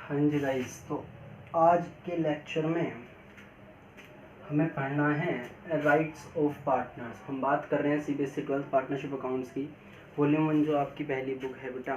हाँ जी गाइस, तो आज के लेक्चर में हमें पढ़ना है राइट्स ऑफ पार्टनर्स। हम बात कर रहे हैं सीबीएसई 12th पार्टनरशिप अकाउंट्स की वॉल्यूम 1, जो आपकी पहली बुक है बेटा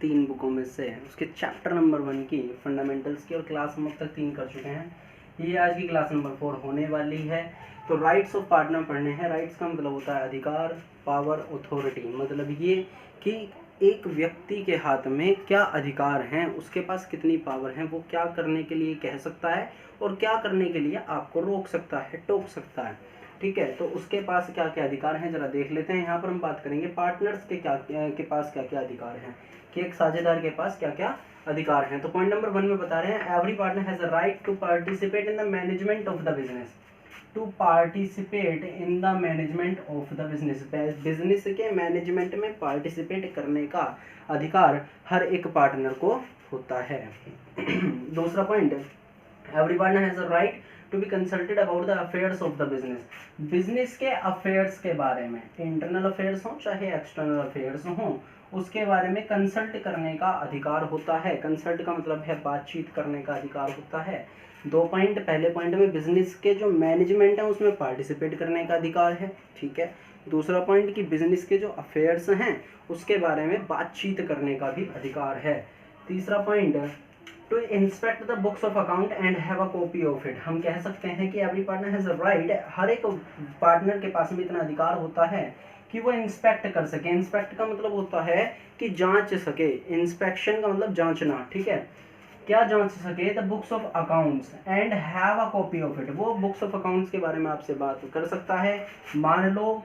3 बुकों में से, उसके चैप्टर नंबर 1 की फंडामेंटल्स की, और क्लास हम अब तक 3 कर चुके हैं। ये आज की क्लास नंबर 4 होने वाली है। तो राइट्स ऑफ पार्टनर पढ़ने हैं। राइट्स का मतलब होता है अधिकार, पावर, अथॉरिटी। मतलब ये कि एक व्यक्ति के हाथ में क्या अधिकार हैं, उसके पास कितनी पावर है, वो क्या करने के लिए कह सकता है और क्या करने के लिए आपको रोक सकता है, टोक सकता है। ठीक है, तो उसके पास क्या क्या अधिकार हैं जरा देख लेते हैं। यहाँ पर हम बात करेंगे पार्टनर्स के पास क्या क्या अधिकार हैं, कि एक साझेदार के पास क्या क्या अधिकार हैं। तो पॉइंट नंबर 1 में बता रहे हैं, every partner has a right to participate in the management of the business. To participate in the management of the business. Business के मैनेजमेंट में पार्टिसिपेट करने का अधिकार हर एक पार्टनर को होता है। दूसरा point, every partner has a right to be consulted about the affairs of the business. Business के अफेयर्स के बारे में, इंटरनल अफेयर्स हो चाहे एक्सटर्नल अफेयर्स हो, उसके बारे में कंसल्ट करने का अधिकार होता है। कंसल्ट का मतलब है बातचीत करने का अधिकार होता है। 2 पॉइंट, पहले पॉइंट में बिजनेस के जो मैनेजमेंट है उसमें पार्टिसिपेट करने का अधिकार है। ठीक है, दूसरा पॉइंट कि बिजनेस के जो अफेयर्स हैं उसके बारे में बातचीत करने का भी अधिकार है। तीसरा point, to inspect the books of account and have a copy of it. हम कह सकते हैं कि every partner has a right, हर एक पार्टनर के पास में इतना अधिकार होता है कि वो इंस्पेक्ट कर सके। इंस्पेक्ट का मतलब होता है कि जांच सके। इंस्पेक्शन का मतलब जांचना। ठीक है, क्या जांच सके? The books of accounts and have a copy of it. वो बुक्स ऑफ अकाउंट्स के बारे में आपसे बात कर सकता है। मान लो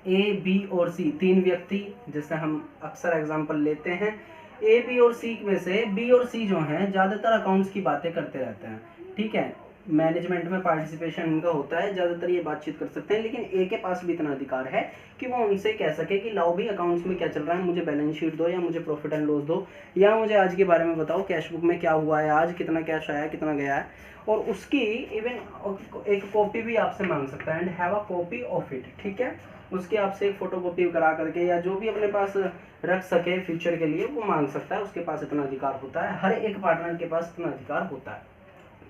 ए, बी और सी 3 व्यक्ति, जैसे हम अक्सर एग्जांपल लेते हैं, ए, बी और सी में से बी और सी जो हैं ज़्यादातर अकाउंट्स की बातें करते रहते हैं। ठीक है, मैनेजमेंट में पार्टिसिपेशन इनका होता है, ज़्यादातर ये बातचीत कर सकते हैं, लेकिन ए के पास भी इतना अधिकार है कि वो उनसे कह सके कि लाओ भी अकाउंट्स में क्या चल रहा है, मुझे बैलेंस शीट दो, या मुझे प्रॉफिट एंड लॉस दो, या मुझे आज के बारे में बताओ, कैश बुक में क्या हुआ है, आज कितना कैश आया, कितना गया है, और उसकी इवन एक कॉपी भी आपसे मांग सकता है। And have a copy of it. ठीक है, उसकी आपसे एक फोटो कॉपी करा करके या जो भी अपने पास रख सके फ्यूचर के लिए, वो मांग सकता है। उसके पास इतना अधिकार होता है, हर एक पार्टनर के पास इतना अधिकार होता है।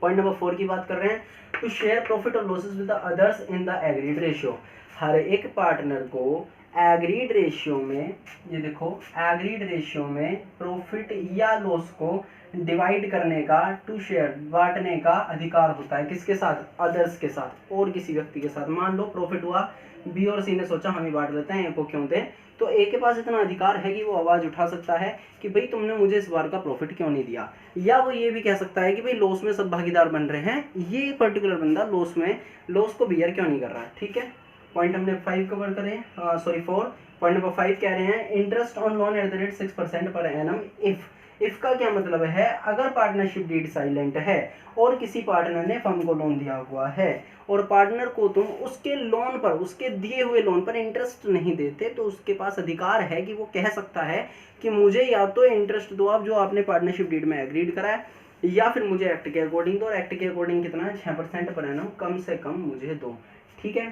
पॉइंट नंबर 4 की बात कर रहे हैं, टू शेयर प्रॉफिट और losses with the others in the agreed ratio. हर एक पार्टनर को एग्रीड रेशियो में, ये देखो एग्रीड रेशियो में प्रॉफिट या लॉस को डिवाइड करने का, टू शेयर बांटने का अधिकार होता है। किसके साथ? अदर्स के साथ, और किसी व्यक्ति के साथ। मान लो प्रॉफिट हुआ, बी और सी ने सोचा हम ही बांट लेते हैं, ए को क्यों दे, तो ए के पास इतना अधिकार है कि वो आवाज उठा सकता है कि भाई तुमने मुझे इस बार का प्रॉफिट क्यों नहीं दिया। या वो ये भी कह सकता है कि भाई लॉस में सब भागीदार बन रहे हैं, ये पर्टिकुलर बंदा लॉस को बियर क्यों नहीं कर रहा है। ठीक है, पॉइंट हमने 5 कवर करे, सॉरी 4। पॉइंट नंबर 5 कह रहे हैं, interest on loan at the rate 6% per annum if का क्या मतलब है? अगर पार्टनरशिप डीड साइलेंट है और किसी पार्टनर ने फर्म को लोन दिया हुआ है और पार्टनर को तुम उसके लोन पर, उसके दिए हुए लोन पर इंटरेस्ट नहीं देते, तो उसके पास अधिकार है कि वो कह सकता है कि मुझे या तो इंटरेस्ट दो आप, जो आपने पार्टनरशिप डीड में एग्रीड करा है, या फिर मुझे एक्ट के अकॉर्डिंग दो। और एक्ट के अकॉर्डिंग कितना है? 6% पर एनम, कम से कम मुझे दो। ठीक है,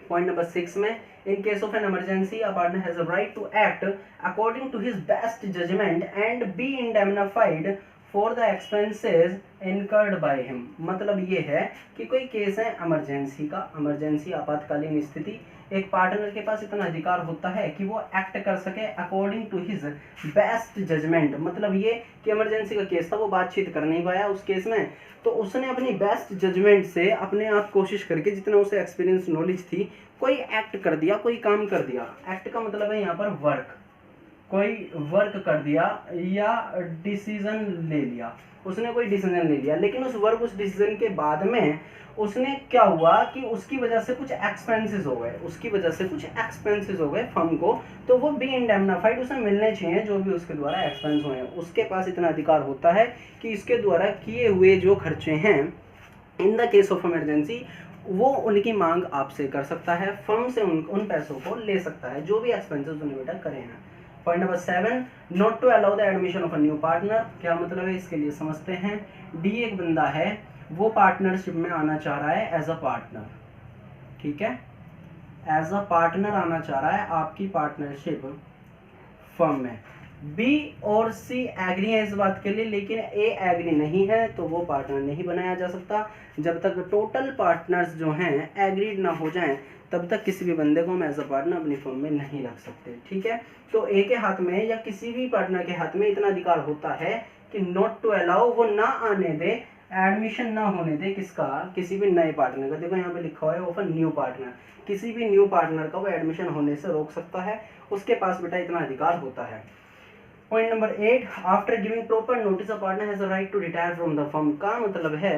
पॉइंट नंबर 6 में, in case of an emergency a partner has a right to act according to his best judgment and be indemnified for the expenses incurred by him। मतलब ये है कि कोई केस है इमरजेंसी का, इमरजेंसी आपातकालीन स्थिति, एक पार्टनर के पास इतना अधिकार होता है कि वो एक्ट कर सके according to his best judgement. मतलब ये कि इमरजेंसी का केस था, वो बातचीत कर नहीं पाया उस केस में, तो उसने अपनी बेस्ट जजमेंट से अपने आप कोशिश करके, जितना उसे एक्सपीरियंस नॉलेज थी, कोई एक्ट कर दिया, कोई काम कर दिया। एक्ट का मतलब है यहाँ पर वर्क, कोई वर्क कर दिया या डिसीजन ले लिया, उसने कोई डिसीजन ले लिया, लेकिन उस वर्क, उस डिसीजन के बाद में उसने क्या हुआ कि उसकी वजह से कुछ एक्सपेंसेस हो गए, उसकी वजह से कुछ एक्सपेंसेस हो गए फर्म को, तो वो बी इंडेमनिफाइड, उसे मिलने चाहिए जो भी उसके द्वारा एक्सपेंस हुए हैं। उसके पास इतना अधिकार होता है कि इसके द्वारा किए हुए जो खर्चे हैं in the case of emergency, वो उनकी मांग आपसे कर सकता है, फर्म से उन पैसों को ले सकता है, जो भी एक्सपेंसेस उन्होंने बेटा करे हैं। Point number 7, not to allow the admission of a new partner. क्या मतलब है इसके लिए समझते हैं। डी एक बंदा है, वो पार्टनरशिप में आना चाह रहा है एज अ पार्टनर। ठीक है, एज अ पार्टनर आना चाह रहा है आपकी पार्टनरशिप फर्म में। बी और सी एग्री है इस बात के लिए, लेकिन ए एग्री नहीं है, तो वो पार्टनर नहीं बनाया जा सकता। जब तक टोटल पार्टनर्स जो हैं एग्रीड ना हो जाएं, तब तक किसी भी बंदे को हम एज अ पार्टनर अपनी फर्म में नहीं रख सकते। ठीक है, तो ए के हाथ में या किसी भी पार्टनर के हाथ में इतना अधिकार होता है कि नॉट टू अलाउ, वो ना आने दे, एडमिशन ना होने दे किसका, किसी भी नए पार्टनर का। देखो यहाँ पे लिखा हुआ है ऑफ अ न्यू पार्टनर, किसी भी न्यू पार्टनर का वो एडमिशन होने से रोक सकता है, उसके पास बेटा इतना अधिकार होता है। Point number 8, after giving proper notice a partner has a right to retire from the firm. का मतलब है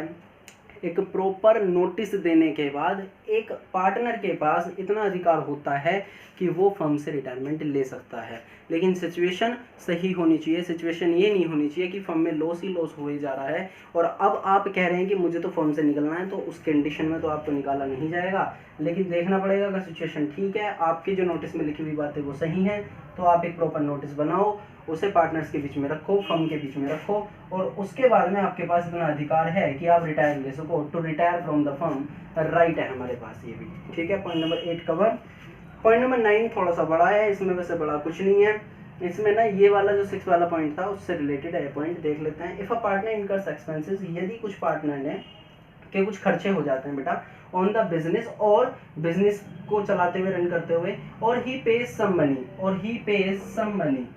एक प्रॉपर नोटिस देने के बाद एक पार्टनर के पास इतना अधिकार होता है कि वो फर्म से रिटायरमेंट ले सकता है, लेकिन सिचुएशन सही होनी चाहिए। सिचुएशन ये नहीं होनी चाहिए कि फर्म में लॉस ही लॉस हो जा रहा है और अब आप कह रहे हैं कि मुझे तो फर्म से निकलना है, तो उस कंडीशन में तो आपको निकाला नहीं जाएगा। लेकिन देखना पड़ेगा अगर सिचुएशन ठीक है, आपकी जो नोटिस में लिखी हुई बातें वो सही हैं, तो आप एक प्रॉपर नोटिस बनाओ, उसे पार्टनर्स के बीच में रखो, फर्म के बीच में रखो, और उसके बाद में आपके पास इतना अधिकार है कि आप रिटायर ले सको। To retire from the firm right है हमारे पास ये भी। ठीक है, point number 8 cover. Point number 9 थोड़ा सा बड़ा है, इसमें वैसे बड़ा कुछ नहीं है, इसमें ना ये वाला जो 6 वाला पॉइंट था उससे रिलेटेड है, पॉइंट देख लेते हैं। If a partner incurs expenses, यदि कुछ पार्टनर ने के कुछ खर्चे हो जाते हैं बेटा ऑन द बिजनेस, और बिजनेस को चलाते हुए, रन करते हुए, और ही पेज सम मनी, और ही पेज सम मनी,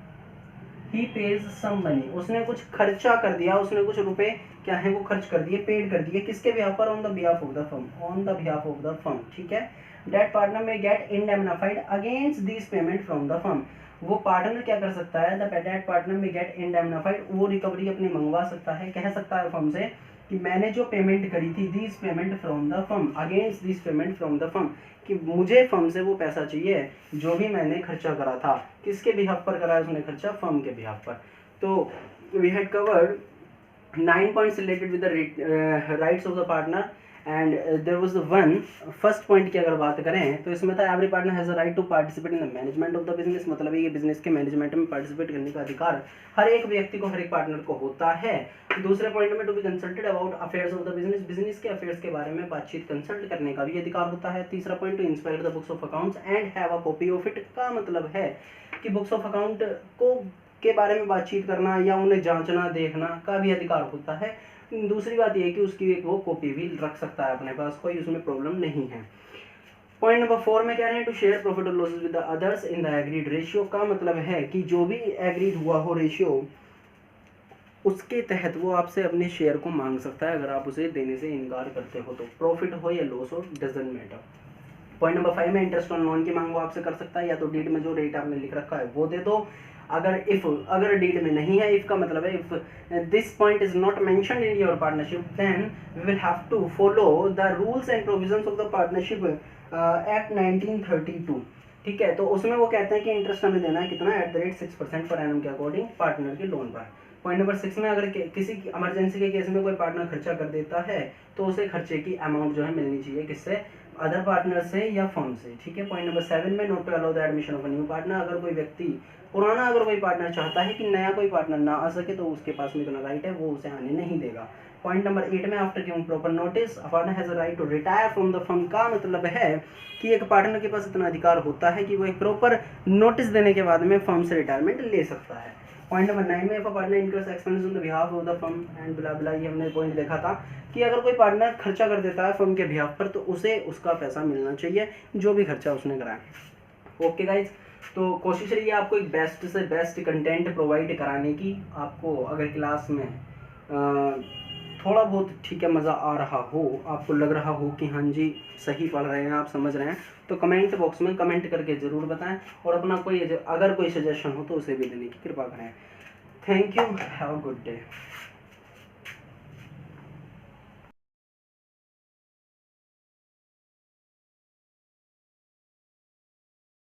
ही पेज सम मनी, उसने कुछ खर्चा कर दिया, उसने कुछ रुपए क्या है वो खर्च कर दिए, पेड कर दिए, किसके बिहाफ पर, on the behalf of the firm, on the behalf of the firm. ठीक है, that partner may get indemnified against this payment from the firm. वो पार्टनर क्या कर सकता है, the that partner may get indemnified, वो recovery अपनी मंगवा सकता है, कह सकता है फर्म से कि मैंने जो पेमेंट करी थी, this payment from the firm, against this payment from the firm, कि मुझे फर्म से वो पैसा चाहिए जो भी मैंने खर्चा करा था। किसके बिहाफ पर करा है उसने खर्चा, फर्म के बिहाफ पर। तो we had covered 9 points related with the rights of the partner, and there was the one first point की अगर बात करें तो इसमें था every partner has a right to participate in the management of the business, मतलब ये business के मैनेजमेंट में पार्टिसिपेट करने का अधिकार हर एक व्यक्ति को, हर एक पार्टनर को होता है। दूसरे पॉइंट में to be consulted about affairs of the business, business के अफेयर्स के बारे में बातचीत कंसल्ट करने का भी अधिकार होता है। तीसरा point, to inspect the books of accounts and have a copy of it, का मतलब है कि बुक्स ऑफ अकाउंट को के बारे में बातचीत करना या उन्हें जांचना देखना का भी अधिकार होता है। दूसरी बात यह है कि उसकी एक वो कॉपी भी रख सकता है अपने पास, कोई उसमें प्रॉब्लम नहीं है। पॉइंट नंबर 4 में कह रहे हैं टू शेयर प्रॉफिट और losses with the others in the agreed ratio, का मतलब है कि जो भी एग्रीड हुआ हो रेशियो, उसके तहत वो आपसे अपने शेयर को मांग सकता है अगर आप उसे देने से इनकार करते हो तो, प्रॉफिट हो या लॉस हो डजंट मैटर। पॉइंट नंबर 5 में इंटरेस्ट ऑन लोन की मांग वो आपसे कर सकता है, या तो डीड में जो रेट आपने लिख रखा है वो दे दो, अगर डीड में नहीं है, इफ का मतलब है if this point is not mentioned in your partnership then we will have to follow the rules and provisions of the partnership act 1932। ठीक है, तो उसमें वो कहते हैं कि इंटरेस्ट हमें देना है कितना, @6% पर एनम के अकॉर्डिंग पार्टनर के लोन पर। पॉइंट नंबर 6 में अगर किसी इमरजेंसी के केस में कोई पार्टनर खर्चा कर देता है तो उसे खर्चे की अमाउंट जो है मिलनी चाहिए, किससे, अदर पार्टनर से या फर्म से। ठीक है, पॉइंट नंबर 7 में not to allow the admission of a new partner, अगर कोई व्यक्ति पुराना अगर कोई पार्टनर चाहता है कि नया कोई पार्टनर ना आ सके तो उसके पास में इतना राइट है, वो उसे आने नहीं देगा। पॉइंट नंबर 8 में after giving proper notice a partner has a right to retire from the firm, का मतलब है कि एक पार्टनर के पास इतना अधिकार होता है कि वो एक प्रॉपर नोटिस देने के बाद में फर्म से रिटायरमेंट ले सकता है। पॉइंट नंबर 9 में partner incurs expenses on the behalf of the firm and blah blah, ये हमने पॉइंट देखा था कि अगर कोई पार्टनर खर्चा कर देता है फर्म के बिहाफ पर तो उसे उसका पैसा मिलना चाहिए जो भी खर्चा उसने कराया। ओके गाइज, तो कोशिश रही है आपको एक बेस्ट से बेस्ट कंटेंट प्रोवाइड कराने की। आपको अगर क्लास में थोड़ा बहुत ठीक है मज़ा आ रहा हो, आपको लग रहा हो कि हाँ जी सही पढ़ रहे हैं, आप समझ रहे हैं, तो कमेंट बॉक्स में कमेंट करके ज़रूर बताएं, और अपना कोई अगर कोई सजेशन हो तो उसे भी देने की कृपा करें। Thank you, have a good day.